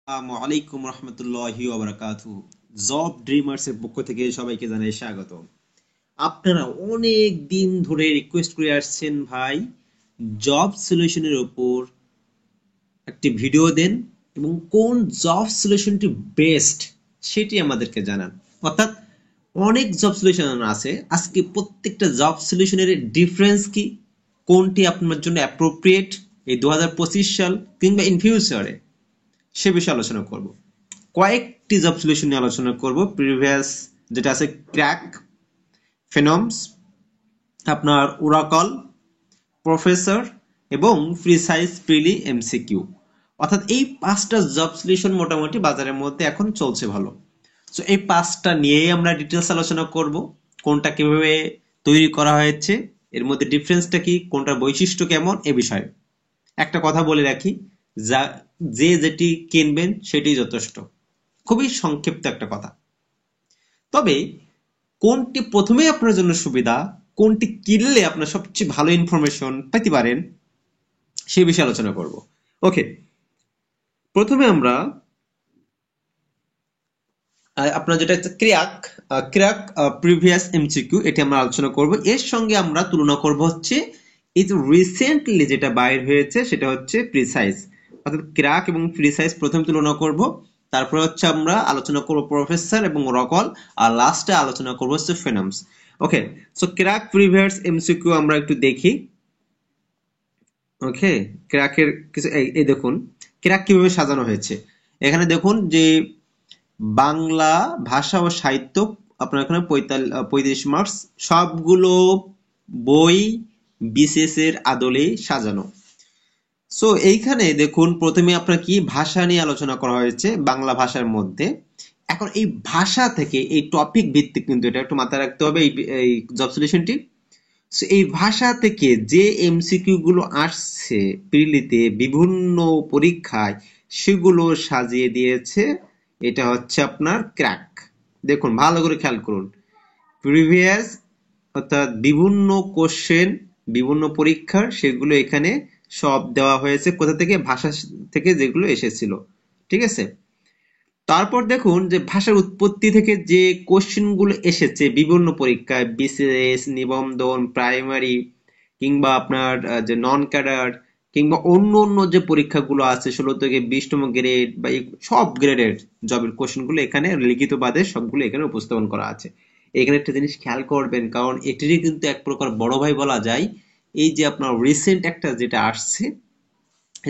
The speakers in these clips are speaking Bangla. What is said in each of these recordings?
আসসালামু আলাইকুম রহমতুল্লাহি ওয়া বারাকাতুহু। জব ড্রিমার্স এর পক্ষ থেকে সবাইকে জানাই স্বাগত। আপনারা অনেক দিন ধরে রিকোয়েস্ট করে আসছেন ভাই, জব সলিউশনের উপর একটি ভিডিও দেন এবং কোন জব সলিউশনটি বেস্ট সেটি আমাদেরকে জানান। অর্থাৎ অনেক জব সলিউশন আছে, আজকে প্রত্যেকটা জব সলিউশনের ডিফারেন্স কি, কোনটি আপনার জন্য অ্যাপ্রোপ্রিয়েট এই 2025 সাল কিংবা ইন ফিউচারে, সে বিষয়ে আলোচনা করব। কয়েকটি জব সলিউশন নিয়ে আলোচনা করব। প্রিভিয়াস যেটা আছে ক্র্যাক, ফেনমস, আপনার ওরাকল, প্রফেসর এবং প্রিসাইজ প্রিলি এমসিকিউ। অর্থাৎ এই পাঁচটা জব সলিউশন মোটামুটি বাজারের মধ্যে এখন চলছে ভালো। সো এই পাঁচটা নিয়েই আমরা ডিটেলস আলোচনা করব। কোনটা কিভাবে তৈরি করা হয়েছে, এর মধ্যে ডিফারেন্সটা কি, কোনটার বৈশিষ্ট্য কেমন, এ বিষয়ে একটা কথা বলে রাখি, যা যে যেটি কিনবেন সেটি যথেষ্ট। খুবই সংক্ষিপ্ত একটা কথা। তবে কোনটি প্রথমে আপনার জন্য সুবিধা, কোনটি কিনলে আপনার সবচেয়ে ভালো ইনফরমেশন পেতে পারেন, সে বিষয়ে আলোচনা করব। ওকে, প্রথমে আমরা আপনার যেটা ক্র্যাক, ক্র্যাক প্রিভিয়াস এমসিকিউ, এটি আমরা আলোচনা করব। এর সঙ্গে আমরা তুলনা করব হচ্ছে এই যে রিসেন্টলি যেটা বাইর হয়েছে সেটা হচ্ছে প্রিসাইজ। অর্থাৎ ক্র্যাক এবং প্রিসাইজ প্রথমে তুলনা করব, তারপরে হচ্ছে আমরা আলোচনা করব প্রফেসর এবং রকল, আর লাস্টে আলোচনা করব হচ্ছে ফেনমস। ওকে, সো ক্র্যাক প্রিভিয়াস এমসিকিউ আমরা একটু দেখি। ওকে, ক্র্যাকের কিছু এই দেখুন ক্র্যাক কিভাবে সাজানো হয়েছে। এখানে দেখুন যে বাংলা ভাষা ও সাহিত্য আপনার এখানে 35 মার্কস, সবগুলো বই বিসিএস এর আদলে সাজানো। সো এইখানে দেখুন প্রথমে আপনার কি ভাষা নিয়ে আলোচনা করা হয়েছে বাংলা ভাষার মধ্যে। এখন এই ভাষা থেকে এই টপিক ভিত্তিক, কিন্তু এটা একটু মাথায় রাখতে হবে এই জব সলিউশনটি। সো এই ভাষা থেকে যে এমসিকিউ গুলো আসছে প্রিলিতে বিভিন্ন পরীক্ষায়, সেগুলো সাজিয়ে দিয়েছে এটা হচ্ছে আপনার ক্র্যাক। দেখুন ভালো করে খেয়াল করুন, প্রিভিয়াস অর্থাৎ বিভিন্ন কোশ্চেন বিভিন্ন পরীক্ষার সেগুলো এখানে সব দেওয়া হয়েছে, কোথা থেকে, ভাষা থেকে যেগুলো এসেছিল। ঠিক আছে, তারপর দেখুন যে ভাষার উৎপত্তি থেকে যে কোশ্চেন গুলো এসেছে বিভিন্ন পরীক্ষায়, বিসিএস, নিবন্ধন, প্রাইমারি কিংবা আপনার যে নন ক্যাডার কিংবা অন্য অন্য যে পরীক্ষাগুলো আছে 16 থেকে 20তম গ্রেড বা সব গ্রেডের জবের কোশ্চেন গুলো এখানে লিখিত বাদে সবগুলো এখানে উপস্থাপন করা আছে। এখানে একটা জিনিস খেয়াল করবেন, কারণ এটিরই কিন্তু এক প্রকার বড় ভাই বলা যায়। এই যে আপনার রিসেন্ট একটা যেটা আসছে,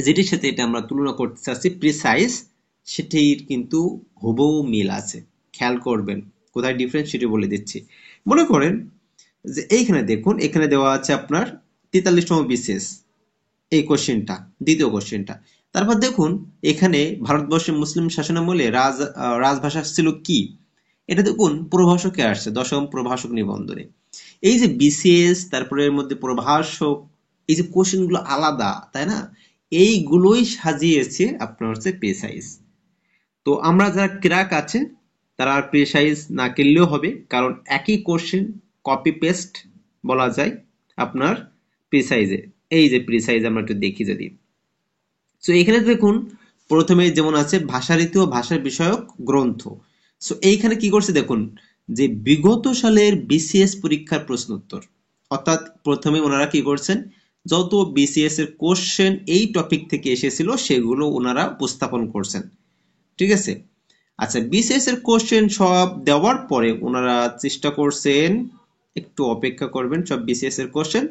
যেটির সাথে এটা আমরা তুলনা করতে চাচ্ছি প্রিসাইজ, সেটির কিন্তু হুবহু মিল আছে। খেয়াল করবেন কোথায় ডিফারেন্স সেটি বলে দিচ্ছি। মনে করেন যে এইখানে দেখুন, এখানে দেওয়া আছে আপনার 43তম বিসিএস, এই কোশ্চেনটা, দ্বিতীয় কোশ্চেনটা। তারপর দেখুন এখানে ভারতবর্ষের মুসলিম শাসনামলে রাজভাষা ছিল কি, এটা দেখুন প্রভাষকে আসছে 10ম প্রভাষক নিবন্ধনে। এই যে বিসিএস, তারপরে এর মধ্যে প্রভাষক, এই যে কোশ্চেন গুলো আলাদা, তাই না, এইগুলোই সাজিয়েছে আপনার হচ্ছে প্রিসাইজ। তো আমরা যারা ক্র্যাক আছে তারা আর প্রিসাইজ না কিনলেও হবে, কারণ একই কোশ্চেন কপি পেস্ট বলা যায় আপনার প্রিসাইজে। এই যে প্রিসাইজ আমরা একটু দেখি যদি, সো এখানে দেখুন প্রথমে যেমন আছে ভাষারীতি ও ভাষা বিষয়ক গ্রন্থ। সো এইখানে কি করছে দেখুন, যে বিগত সালের বিসিএস পরীক্ষার প্রশ্ন উত্তর। অর্থাৎ প্রথমে ওনারা কি করছেন, যত বিসিএস এর কোশ্চেন এই টপিক থেকে এসেছিল সেগুলো ওনারা উপস্থাপন করছেন। ঠিক আছে, আচ্ছা বিসিএস এর কোশ্চেন সব দেওয়ার পরে ওনারা চেষ্টা করছেন, একটু অপেক্ষা করবেন, সব বিসিএস এর কোশ্চেন,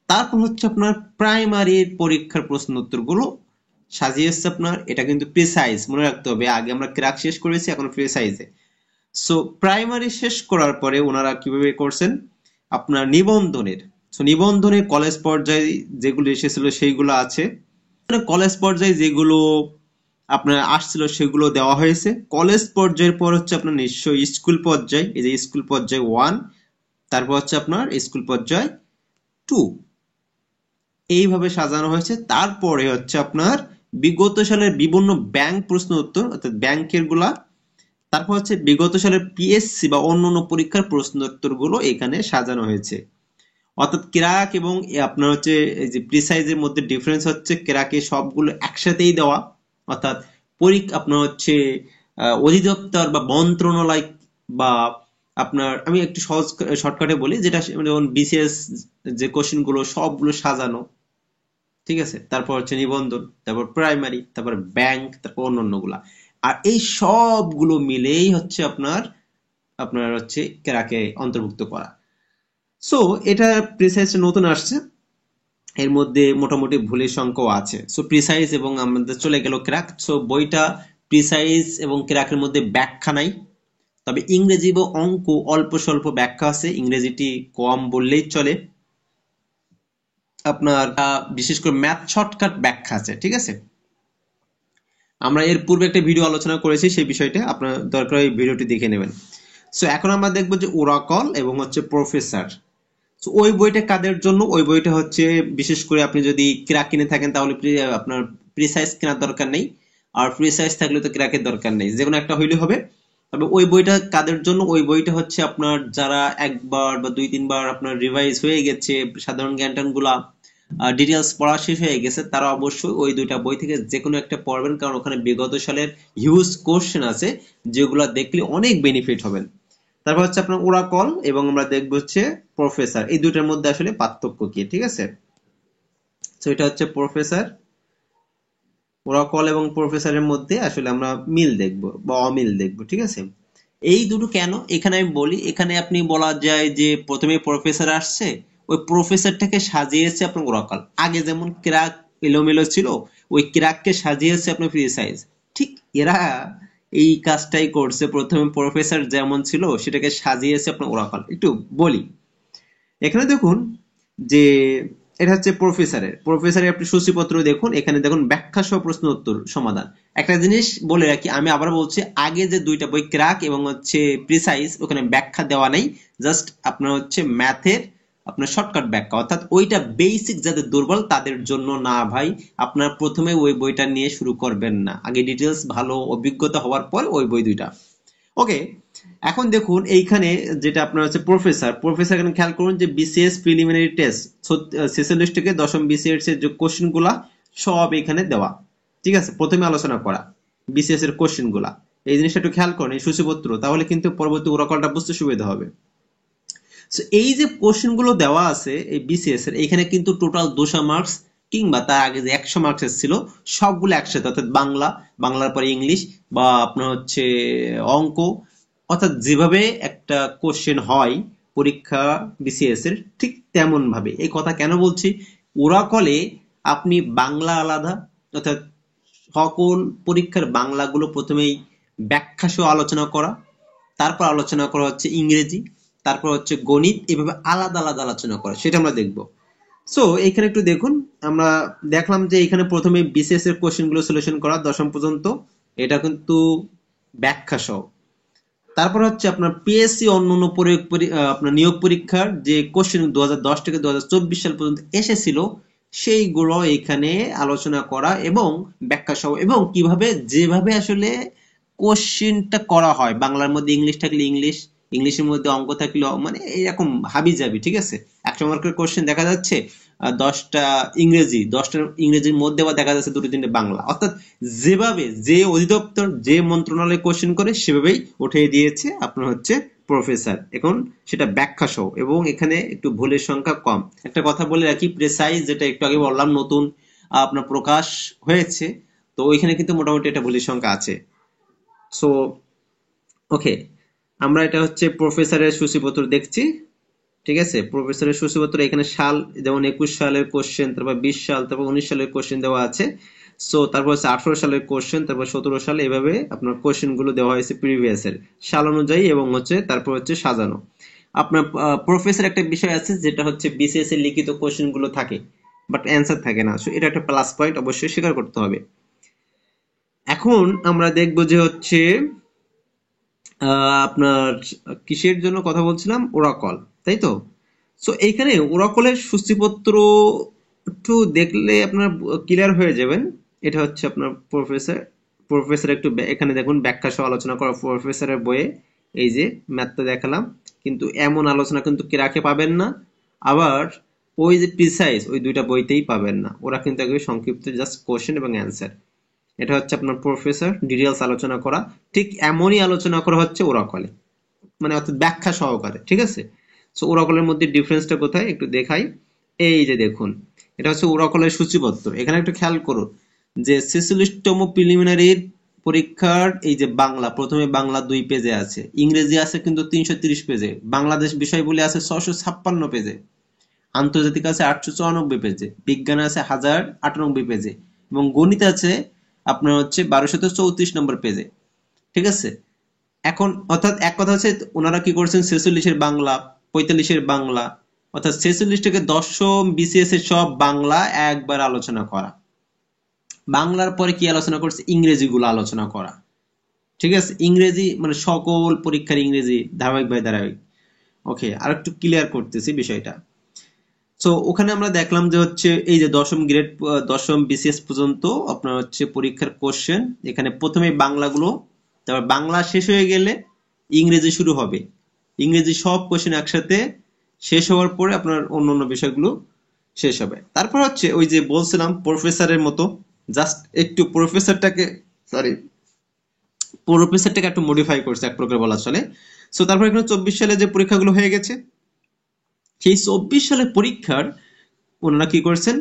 তারপর হচ্ছে আপনার প্রাইমারির পরীক্ষার প্রশ্ন উত্তরগুলো সাজিয়েছে আপনার। এটা কিন্তু প্রিসাইজ, মনে রাখতে হবে, আগে আমরা ক্র্যাক শেষ করেছি, এখন প্রিসাইজে। সো প্রাইমারি শেষ করার পরে ওনারা কিভাবে করছেন আপনার নিবন্ধনের, সো নিবন্ধনের কলেজ পর্যায়ে যেগুলো এসেছিল সেইগুলো আছে, কলেজ পর্যায়ে যেগুলো আপনার আসছিল সেগুলো দেওয়া হয়েছে। কলেজ পর্যায়ের পর হচ্ছে আপনার নিশ্চয়ই স্কুল পর্যায়ে, এই যে স্কুল পর্যায়ে 1, তারপর হচ্ছে আপনার স্কুল পর্যায়ে 2, এইভাবে সাজানো হয়েছে। তারপরে হচ্ছে আপনার বিগত সালের বিভিন্ন ব্যাংক প্রশ্ন উত্তর, অর্থাৎ ব্যাংকের গুলা, তারপর হচ্ছে বিগত সালের পিএসসি বা অন্যান্য পরীক্ষার প্রশ্ন উত্তর গুলো এখানে সাজানো হয়েছে। অর্থাৎ ক্র্যাক এবং আপনার হচ্ছে এই যে প্রিসাইজের মধ্যে ডিফারেন্স হচ্ছে ক্র্যাকে সবগুলো একসাথেই দেওয়া, অর্থাৎ আপনার হচ্ছে অধিদপ্তর বা মন্ত্রণালয়, বা আপনার আমি একটু সহজ শর্টকাটে বলি, যেটা যেমন বিসিএস যে কোশ্চেন গুলো সবগুলো সাজানো, ঠিক আছে, তারপর হচ্ছে নিবন্ধন, তারপর প্রাইমারি, তারপর ব্যাংক, তারপর অন্যান্য গুলা। আর এই সবগুলো মিলেই হচ্ছে আপনার আপনার হচ্ছে কেরাকে অন্তর্ভুক্ত করা। সো এটা প্রিসাইজ নতুন আসছে, এর মধ্যে মোটামুটি ভুলের সংখ্যাও আছে। সো প্রিসাইজ এবং আমাদের চলে গেল ক্র্যাক। সো বইটা প্রিসাইজ এবং ক্র্যাকের মধ্যে ব্যাখ্যা নাই, তবে ইংরেজি বা অঙ্ক অল্প স্বল্প ব্যাখ্যা আছে, ইংরেজিটি কম বললেই চলে। আপনার বিশেষ করে ম্যাথ শর্টকাট ব্যাখ্যা আছে, ঠিক আছে। আমরা এর পূর্বে একটা ভিডিও আলোচনা করেছি সেই বিষয়টা, আপনার দরকার এই ভিডিওটি দেখে নেবেন। সো এখন আমরা দেখবো যে ওরাকল এবং হচ্ছে প্রফেসর। তো ওই বইটা কাদের জন্য? ওই বইটা হচ্ছে বিশেষ করে আপনি যদি ক্র্যাক কিনে থাকেন তাহলে আপনার প্রিসাইজ কেনার দরকার নেই, আর প্রিসাইজ থাকলে তো ক্র্যাকের দরকার নেই, যে কোনো একটা হইলে হবে। তবে ওই বইটা কাদের জন্য? ওই বইটা হচ্ছে আপনার যারা একবার বা দুই তিনবার আপনার রিভাইজ হয়ে গেছে, সাধারণ জ্ঞান ট্যান গুলা ডিটেলস পড়া শেষ হয়ে গেছে, তারা অবশ্যই ওই দুইটা বই থেকে যে কোনো একটা পড়বেন, কারণ ওখানে বিগত সালের হিউজ কোশ্চেন আছে যেগুলো দেখলে অনেক বেনিফিট হবেন। তারপর হচ্ছে আপনার ওরাকল এবং আমরা দেখবো হচ্ছে প্রফেসর, এই দুইটার মধ্যে আসলে পার্থক্য কি, ঠিক আছে। তো এটা হচ্ছে প্রফেসর, ওরাকল এবং প্রফেসরের মধ্যে আসলে আমরা মিল দেখব বা অমিল দেখব, ঠিক আছে। এই দুটো কেন এখানে আমি বলি, এখানে আপনি বলা যায় যে প্রথমে প্রফেসর আসছে, ওই প্রফেসরটাকে সাজিয়েছে আপনার ওরাকল। আগে যেমন ক্রাক এলোমেলো ছিল, ওই ক্রাককে সাজিয়েছে আপনার প্রিসাইজ। ঠিক এরা এই কাজটাই করছে, প্রথমে প্রফেসর যেমন ছিল সেটাকে সাজিয়েছে আপনার ওরাকল। একটু বলি, এখানে দেখুন যে এটা হচ্ছে প্রফেসরের আপনি সূচিপত্র দেখুন, এখানে দেখুন ব্যাখ্যা সহ প্রশ্ন উত্তর সমাধান। একটা জিনিস বলে রাখি, আমি আবার বলছি, আগে যে দুইটা বই ক্রাক এবং হচ্ছে প্রিসাইজ, ওখানে ব্যাখ্যা দেওয়া নেই, জাস্ট আপনার হচ্ছে ম্যাথের আপনার শর্টকাট ব্যাখ্যা, অর্থাৎ ওইটা বেসিক যাদের দুর্বল তাদের জন্য না ভাই। আপনার প্রথমে ওই বইটা নিয়ে শুরু করবেন না, আগে ডিটেলস ভালো অভিজ্ঞতা হওয়ার পর ওই বই দুইটা। ওকে, এখন দেখুন এইখানে যেটা আপনার হচ্ছে প্রফেসর এখানে খেয়াল করুন যে বিসিএস প্রিলিমিনারি টেস্ট 46 থেকে দশম বিসিএস এর যে কোশ্চেন গুলা সব এখানে দেওয়া, ঠিক আছে, প্রথমে আলোচনা করা বিসিএস এর কোশ্চেন গুলা। এই জিনিসটা একটু খেয়াল করেন, এই সূচিপত্র, তাহলে কিন্তু পরবর্তী ওরাকলটা বুঝতে সুবিধা হবে। So, এই যে কোশ্চেন গুলো দেওয়া আছে এই বিসিএস এর, এখানে কিন্তু টোটাল 200 মার্কস কিংবা তার আগে যে 100 মার্কস ছিল সবগুলো একসাথে, অর্থাৎ বাংলার পরে ইংলিশ বা আপনার হচ্ছে অঙ্ক, অর্থাৎ যেভাবে একটা কোশ্চেন হয় পরীক্ষা বিসিএস এর, ঠিক তেমন ভাবে। এই কথা কেন বলছি? ওরাকলে আপনি বাংলা আলাদা, অর্থাৎ সকল পরীক্ষার বাংলাগুলো প্রথমেই ব্যাখ্যা সহ আলোচনা করা, তারপর আলোচনা করা হচ্ছে ইংরেজি, তারপর হচ্ছে গণিত, এভাবে আলাদা আলাদা আলোচনা করা, সেটা আমরা দেখব। সো এখানে একটু দেখুন, আমরা দেখলাম যে এখানে প্রথমে বিসিএস এর কোশ্চেন গুলো সলিউশন করা দশম পর্যন্ত, এটা কিন্তু ব্যাখ্যা সহ। তারপর হচ্ছে আপনার পিএসসি অন্যান্য আপনার নিয়োগ পরীক্ষার যে কোশ্চেন 2010 থেকে 2024 সাল পর্যন্ত এসেছিল সেইগুলো এখানে আলোচনা করা এবং ব্যাখ্যা সহ, এবং কিভাবে যেভাবে আসলে কোশ্চেনটা করা হয়, বাংলার মধ্যে ইংলিশ থাকলে ইংলিশ, ইংলিশের মধ্যে অঙ্ক থাকলে মানে এরকম হাবি যাবি, ঠিক আছে। 100 মার্কের কোশ্চেন দেখা যাচ্ছে 10টা ইংরেজি, 10টা ইংরেজির মধ্যে আবার দেখা যাচ্ছে দুটো তিনটে বাংলা, অর্থাৎ যেভাবে যে অধিদপ্তর যে মন্ত্রণালয় কোশ্চেন করে সেভাবেই উঠিয়ে দিয়েছে আপনার হচ্ছে প্রফেসর, এখন সেটা ব্যাখ্যা সহ, এবং এখানে একটু ভুলের সংখ্যা কম। একটা কথা বলে রাখি, প্রেসাইজ যেটা একটু আগে বললাম নতুন আপনার প্রকাশ হয়েছে, তো ওইখানে কিন্তু মোটামুটি একটা ভুলের সংখ্যা আছে। সো ওকে, আমরা এটা হচ্ছে প্রফেসরের সূচিপত্র দেখছি, ঠিক আছে। প্রফেসরের সূচিপত্র এখানে সাল, যেমন 21 সালের কোশ্চেন, তারপর 20 সাল, তারপর 19 সালের কোশ্চেন দেওয়া আছে। সো তারপর হচ্ছে 18 সালের কোশ্চেন, তারপর 17 সালে, এভাবে আপনার কোশ্চেন গুলো দেওয়া হয়েছে প্রিভিয়াস এর সাল অনুযায়ী, এবং হচ্ছে তারপর হচ্ছে সাজানো। আপনার প্রফেসর একটা বিষয় আছে যেটা হচ্ছে বিসিএস এর লিখিত কোশ্চেন গুলো থাকে বাট অ্যান্সার থাকে না, সো এটা একটা প্লাস পয়েন্ট, অবশ্যই স্বীকার করতে হবে। এখন আমরা দেখবো যে হচ্ছে আপনার কিসের জন্য কথা বলছিলাম, ওরাকল, তাই তো। সো এইখানে ওরাকলের সূচিপত্র একটু দেখলে আপনার ক্লিয়ার হয়ে যাবেন। এটা হচ্ছে আপনার প্রফেসর একটু এখানে দেখুন ব্যাখ্যা সহ আলোচনা করা প্রফেসরের বইয়ে, এই যে ম্যাথটা দেখালাম, কিন্তু এমন আলোচনা কিন্তু কেরাকে পাবেন না। আবার ওই যে প্রিসাইজ, ওই দুইটা বইতেই পাবেন না, ওরা কিন্তু একদম সংক্ষিপ্ত জাস্ট কোশ্চেন এবং অ্যান্সার। এটা হচ্ছে আপনার প্রফেসর, ডিটেলস আলোচনা করা। ঠিক এমনই আলোচনা করা হচ্ছে ওরাকলে, মানে অর্থাৎ ব্যাখ্যা সহকারে, ঠিক আছে। সো ওরাকলের মধ্যে ডিফারেন্সটা কোথায় একটু দেখাই। এই যে দেখুন, এটা হচ্ছে ওরাকলের সূচিপত্র। এখানে একটু খেয়াল করুন যে 46তম প্রিলিমিনারির পরীক্ষার এই যে বাংলা, প্রথমে বাংলা 2 পেজে আছে, ইংরেজি আছে কিন্তু 330 পেজে, বাংলাদেশ বিষয়বলী আছে 656 পেজে, আন্তর্জাতিক আছে 894 পেজে, বিজ্ঞান আছে 1098 পেজে, এবং গণিত আছে আপনার হচ্ছে 1234 নম্বর পেজে, ঠিক আছে। এখন অর্থাৎ এক কথা হচ্ছে ওনারা কি করছেন, 46-এর বাংলা, 45-এর বাংলা, অর্থাৎ 46 থেকে 10ম বিসিএস এর সব বাংলা একবার আলোচনা করা। বাংলার পরে কি আলোচনা করছে, ইংরেজি গুলো আলোচনা করা, ঠিক আছে। ইংরেজি মানে সকল পরীক্ষার ইংরেজি ধারাবাহিক বাই ধারাবাহিক। ওকে, আর একটু ক্লিয়ার করতেছি বিষয়টা। সো ওখানে আমরা দেখলাম যে হচ্ছে এই যে 10ম গ্রেড, 10ম বিসিএস পর্যন্ত আপনার হচ্ছে পরীক্ষার কোশ্চেন, এখানে প্রথমে বাংলাগুলো, তারপর বাংলা শেষ হয়ে গেলে ইংরেজি শুরু হবে, ইংরেজি সব কোশ্চেন একসাথে শেষ হওয়ার পরে আপনার অন্যান্য বিষয়গুলো শেষ হবে। তারপর হচ্ছে ওই যে বলছিলাম প্রফেসরের মতো, জাস্ট একটু প্রফেসরটাকে একটু মডিফাই করছে এক প্রকার বলা চলে। সো তারপর এখানে 24 সালে যে পরীক্ষাগুলো হয়ে গেছে, সেই 24 সালের পরীক্ষার ওনারা কি করেছেন,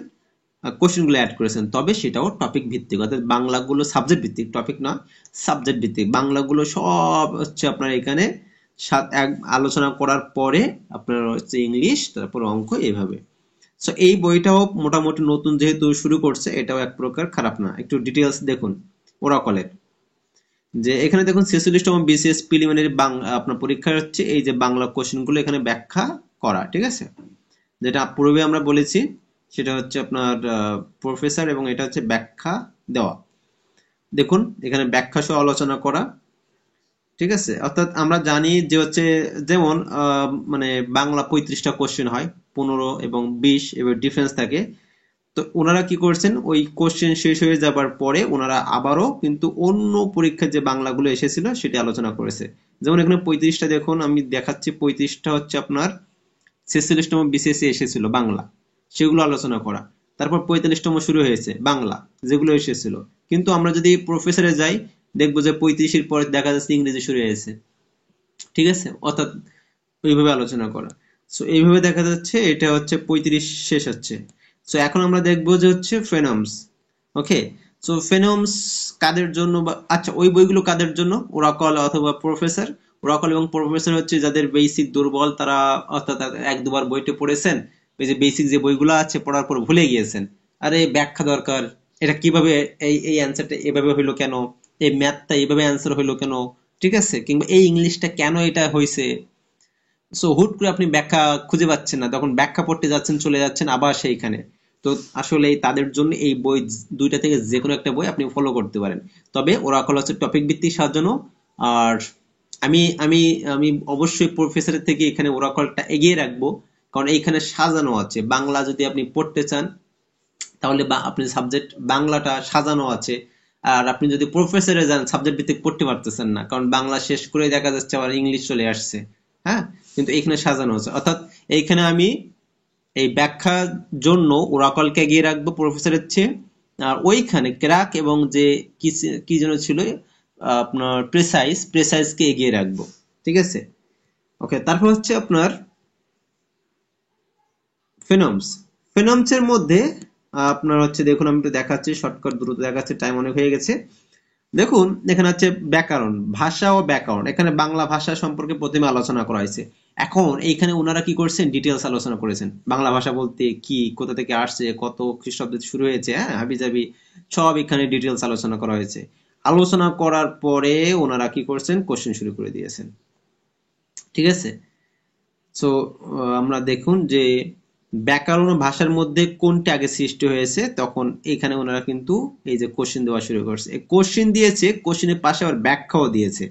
কোশ্চেন গুলো অ্যাড করেছেন, তবে সেটাও টপিক ভিত্তিক, অর্থাৎ বাংলাগুলো সাবজেক্ট ভিত্তিক, টপিক না, সাবজেক্ট ভিত্তিক। বাংলাগুলো সব হচ্ছে আপনার এখানে আলোচনা করার পরে আপনার হচ্ছে ইংলিশ, তারপর অঙ্ক, এইভাবে। সো এই বইটাও মোটামুটি নতুন যেহেতু শুরু করছে, এটাও এক প্রকার খারাপ না। একটু ডিটেলস দেখুন ওরাকলের, যে এখানে দেখুন 46তম বিসিএস প্রিলিমিনারি আপনার পরীক্ষা হচ্ছে এই যে বাংলা কোশ্চেন গুলো এখানে ব্যাখ্যা করা, ঠিক আছে। যেটা পূর্বে আমরা বলেছি সেটা হচ্ছে আপনার প্রফেসর, এবং এটা হচ্ছে ব্যাখ্যা দেওয়া। দেখুন এখানে ব্যাখ্যা সহ আলোচনা করা, ঠিক আছে। অর্থাৎ আমরা জানি যে হচ্ছে যেমন মানে বাংলা 35টা কোশ্চেন হয়, 15 এবং 20 এবার ডিফারেন্স থাকে। তো ওনারা কি করছেন, ওই কোশ্চেন শেষ হয়ে যাবার পরে ওনারা আবারও কিন্তু অন্য পরীক্ষার যে বাংলাগুলো এসেছিল সেটি আলোচনা করেছে। যেমন এখানে 35টা দেখুন, আমি দেখাচ্ছি, 35টা হচ্ছে আপনার 46তম বিসিএস এসেছিল বাংলা, সেগুলো আলোচনা করা। তারপর 45তম শুরু হয়েছে বাংলা, যেগুলো এসেছিল। কিন্তু আমরা যদি প্রফেসরে যাই, দেখবো যে 35-এর পরে দেখা যাচ্ছে ইংরেজি শুরু হয়েছে, ঠিক আছে। অর্থাৎ ওইভাবে আলোচনা করা। সো এইভাবে দেখা যাচ্ছে এটা হচ্ছে 35 শেষ হচ্ছে। সো এখন আমরা দেখবো যে হচ্ছে ফেনমস। ওকে, সো ফেনমস কাদের জন্য, আচ্ছা ওই বইগুলো কাদের জন্য, ওরাকল অথবা প্রফেসর। ওরাকল এবং প্রফেসর হচ্ছে যাদের বেসিক দুর্বল, তারা অর্থাৎ এক দুবার বইটা পড়েছেন, ওই যে বেসিক যে বইগুলো আছে পড়ার পর ভুলে গিয়েছেন, আরে ব্যাখ্যা দরকার, এটা কিভাবে, এই অ্যান্সারটা এভাবে হইলো কেন, এই ম্যাথটা এইভাবে অ্যান্সার হইলো কেন, ঠিক আছে, কিংবা এই ইংলিশটা কেন এটা হয়েছে। সো হুট করে আপনি ব্যাখ্যা খুঁজে পাচ্ছেন না, তখন ব্যাখ্যা পড়তে যাচ্ছেন, চলে যাচ্ছেন আবার সেইখানে। তো আসলে তাদের জন্য এই বই দুইটা থেকে যে কোনো একটা বই আপনি ফলো করতে পারেন। তবে ওরাকল হচ্ছে টপিক ভিত্তিক সাজানো। আর আমি আমি আমি অবশ্যই প্রফেসরের থেকে এখানে ওরাকলটা এগিয়ে রাখবো, কারণ এইখানে সাজানো আছে। বাংলা যদি আপনি পড়তে চান তাহলে আপনি সাবজেক্ট বাংলাটা সাজানো আছে। আর আপনি যদি প্রফেসরে যান, সাবজেক্ট ভিত্তিক পড়তে পারতেছেন না, কারণ বাংলা শেষ করে দেখা যাচ্ছে আবার ইংলিশ চলে আসছে। হ্যাঁ, কিন্তু এখানে সাজানো আছে। অর্থাৎ এইখানে আমি এই ব্যাখ্যার জন্য ওরাকলকে এগিয়ে রাখবো প্রফেসরের চেয়ে। আর ওইখানে ক্র্যাক এবং যে কি কি যেন ছিল আপনার প্রেসাইজকে এগিয়ে রাখবো, ঠিক আছে। ওকে, তারপর হচ্ছে আপনার ফিনমস। ফিনমসের মধ্যে আপনার হচ্ছে দেখুন, আমি একটু দেখাচ্ছি শর্টকাট, দ্রুত দেখাচ্ছি, টাইম অনেক হয়ে গেছে। দেখুন এখানে হচ্ছে ব্যাকরণ, ভাষা ও ব্যাকরণ। এখানে বাংলা ভাষা সম্পর্কে প্রথমে আলোচনা করা হয়েছে। এখন এইখানে ওনারা কি করছেন, ডিটেলস আলোচনা করেছেন। বাংলা ভাষা বলতে কি, কোথা থেকে আসছে, কত খ্রিস্টাব্দে শুরু হয়েছে, হ্যাঁ হাবিজাবি সব এখানে ডিটেলস আলোচনা করা হয়েছে। আলোচনা করার পরে ওনারা কি করছেন, কোশ্চেন শুরু করে দিয়েছেন, ঠিক আছে। সো আমরা দেখুন যে ব্যাকরণ ও ভাষার মধ্যে কোনটা আগে সৃষ্টি হয়েছে, তখন এখানে ওনারা কিন্তু এই যে কোশ্চেন দেওয়া শুরু করছে। কোশ্চেন দিয়েছে, কোশ্চেনের পাশে আবার ব্যাখ্যাও দিয়েছে,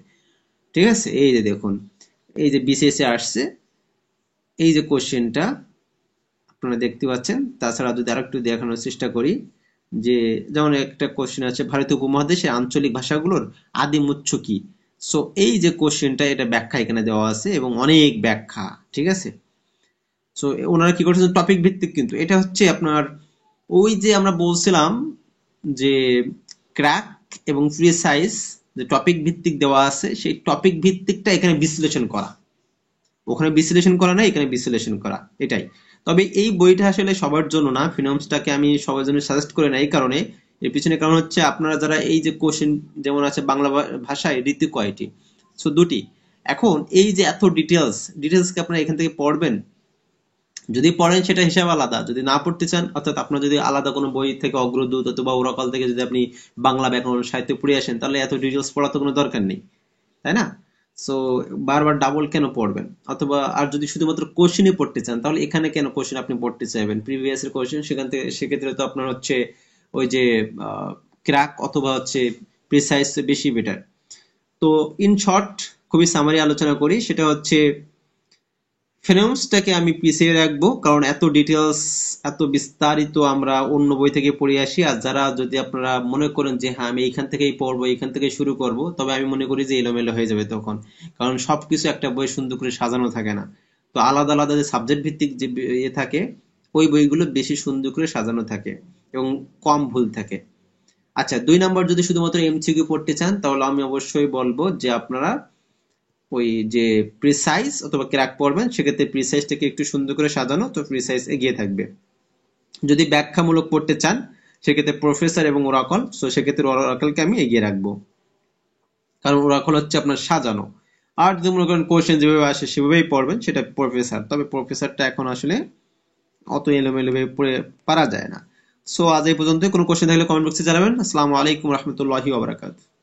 ঠিক আছে। এই যে দেখুন, এই যে বিসিএস এ আসছে, এই যে কোশ্চেনটা আপনারা দেখতে পাচ্ছেন। তাছাড়া যদি আরেকটু দেখানোর চেষ্টা করি, যে যেমন একটা কোশ্চেন আছে, ভারতীয় উপমহাদেশের আঞ্চলিক ভাষাগুলোর আদিম উৎস কি। সো এই যে কোশ্চেনটা, এটা ব্যাখ্যা এখানে দেওয়া আছে এবং অনেক ব্যাখ্যা, ঠিক আছে। সো ওনারা কি করছেন, টপিক ভিত্তিক। কিন্তু এটা হচ্ছে আপনার ওই যে আমরা বলছিলাম যে ক্র্যাক এবং প্রিসাইজ যে টপিক ভিত্তিক দেওয়া আছে সেই টপিক ভিত্তিকটা এখানে বিশ্লেষণ করা, ওখানে বিশ্লেষণ করা না, এখানে বিশ্লেষণ করা, এটাই। তবে এই বইটা আসলে সবার জন্য না, ফিনোমসটাকে আমি সবার জন্য সাজেস্ট করে না এই কারণে, এর পিছনে কারণ হচ্ছে আপনারা যারা এই যে কোশ্চেন যেমন আছে বাংলা ভাষায় ঋতু কয়টি, সো দুটি। এখন এই যে এত ডিটেলস কি আপনারা এখান থেকে পড়বেন? যদি পড়েন সেটা হিসাব আলাদা, যদি না পড়তে চান অর্থাৎ আপনার যদি আলাদা কোনো বই থেকে অগ্রদূত অথবা ওরাকল থেকে যদি আপনি বাংলা ব্যাকরণ সাহিত্য পড়ে আসেন তাহলে এত ডিটেলস পড়া তো কোনো দরকার নেই, তাই না? সো বারবার ডাবল কেন পড়বেন? অথবা আর যদি শুধুমাত্র কোশ্চেনই পড়তে চান তাহলে এখানে কেন কোশ্চেন আপনি পড়তে চাইবেন? প্রিভিয়াস এর কোশ্চেন সেখান থেকে সেক্ষেত্রে তো আপনার হচ্ছে ওই যে ক্র্যাক অথবা হচ্ছে প্রিসাইজ বেশি বেটার। তো ইন শর্ট খুবই সামারি আলোচনা করি, সেটা হচ্ছে ফিনোমসটাকে আমি পিছিয়ে রাখবো, কারণ এত ডিটেলস এত বিস্তারিত আমরা অন্য বই থেকে পড়ে আসি। আর যারা যদি আপনারা মনে করেন যে হ্যাঁ আমি এইখান থেকেই পড়বো, এইখান থেকে শুরু করব, তবে আমি মনে করি যে এলোমেলো হয়ে যাবে তখন, কারণ সবকিছু একটা বই সুন্দর করে সাজানো থাকে না। তো আলাদা আলাদা যে সাবজেক্ট ভিত্তিক যে ইয়ে থাকে ওই বইগুলো বেশি সুন্দর করে সাজানো থাকে এবং কম ভুল থাকে। আচ্ছা, 2 নম্বর যদি শুধুমাত্র এমসিকিউ পড়তে চান তাহলে আমি অবশ্যই বলবো যে আপনারা ওই যে প্রিসাইজ অথবা ক্র্যাক পড়বেন, সেক্ষেত্রে প্রিসাইজটাকে একটু সুন্দর করে সাজানো, তো প্রিসাইজ এগিয়ে থাকবে। যদি ব্যাখ্যামূলক পড়তে চান সেক্ষেত্রে প্রফেসর এবং ওরাকল, তো সেক্ষেত্রে ওরাকলকে আমি এগিয়ে রাখবো, কারণ ওরাকল হচ্ছে আপনার সাজানো। আর যদি মনে করেন কোশ্চেন যেভাবে আসে সেভাবেই পড়বেন সেটা প্রফেসর, তবে প্রফেসরটা এখন আসলে অত এলোমেলো ভাবে পড়ে পারা যায় না। সো আজ এই পর্যন্ত, কোনো কোশ্চেন থাকলে কমেন্ট বক্সে জানাবেন। আসসালামু আলাইকুম রহমতুল্লাহি ওয়া বারাকাতুহু।